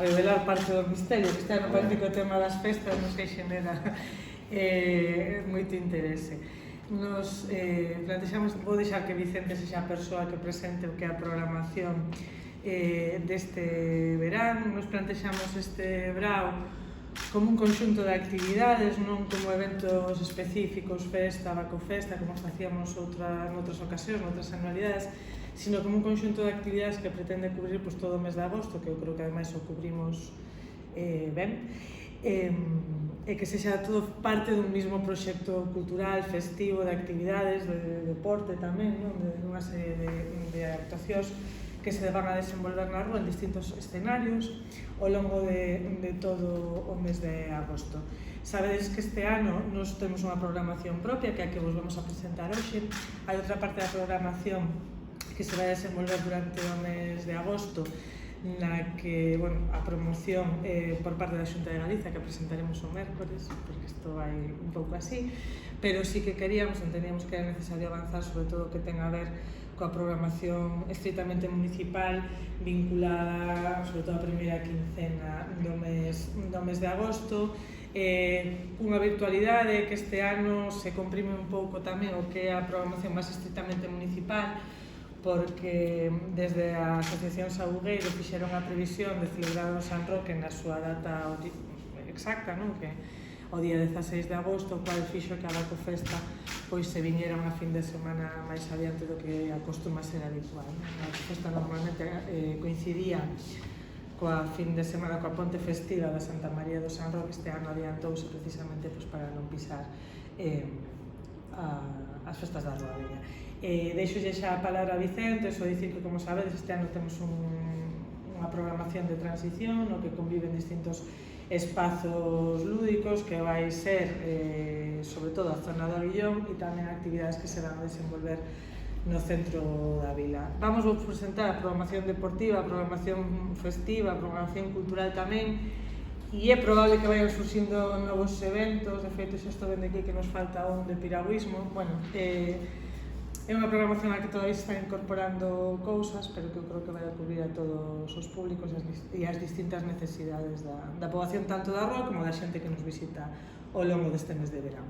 revelar parte do misterio, que este ano parece que o tema das festas non se xenera moito interese. Nos plantexamos, vou deixar que Vicente sexa a persoa que presente o que é a programación deste verán. Nos plantexamos este brao como un conxunto de actividades, non como eventos específicos, festa, bacofesta, como facíamos noutras ocasións, noutras anualidades, sino como un conxunto de actividades que pretende cubrir todo o mes de agosto, que eu creo que ademais o cubrimos ben, e que sexa todo parte dun mismo proxecto cultural, festivo, de actividades, de deporte tamén, de unha serie de actuacións que se van a desenvolver na rúa en distintos escenarios ao longo de todo o mes de agosto. Sabedes que este ano nos temos unha programación propia, que é a que vos vamos a presentar hoxe. Hai outra parte da programación que se vai desenvolver durante o mes de agosto, na que, a promoción por parte da Xunta de Galicia, que presentaremos o mércores, porque isto vai un pouco así, pero sí que entendíamos que era necesario avanzar sobre todo o que ten a ver coa programación estritamente municipal, vinculada sobre todo a primeira quincena do mes de agosto, unha virtualidade que este ano se comprime un pouco tamén o que é a programación máis estritamente municipal, porque desde a Asociación Sabugueiro fixeron a previsión de celebrar o San Roque na súa data exacta, que o día 16 de agosto, o cual fixo que a bacofesta se viñera unha fin de semana máis adiante do que acostuma ser habitual. A bacofesta normalmente coincidía coa fin de semana, coa ponte festiva da Santa María do San Roque. Este ano adiantouse precisamente para non pisar as festas da Rúa Vella. Deixolle xa a palabra a Vicente, só dicir que, como sabedes, este ano temos unha programación de transición no que conviven distintos espazos lúdicos, que vai ser sobre todo a zona do Avillón e tamén actividades que se van a desenvolver no centro da vila. Vamos vos presentar a programación deportiva, a programación festiva, a programación cultural tamén, e é probable que vayan surxindo novos eventos. De feito, xa estou vendo aquí que nos falta un de piragüismo. É unha programación a que todavía se están incorporando cousas, pero que eu creo que vai a cubrir a todos os públicos e as distintas necesidades da poboación, tanto da rúa como da xente que nos visita ao longo deste mes de verán.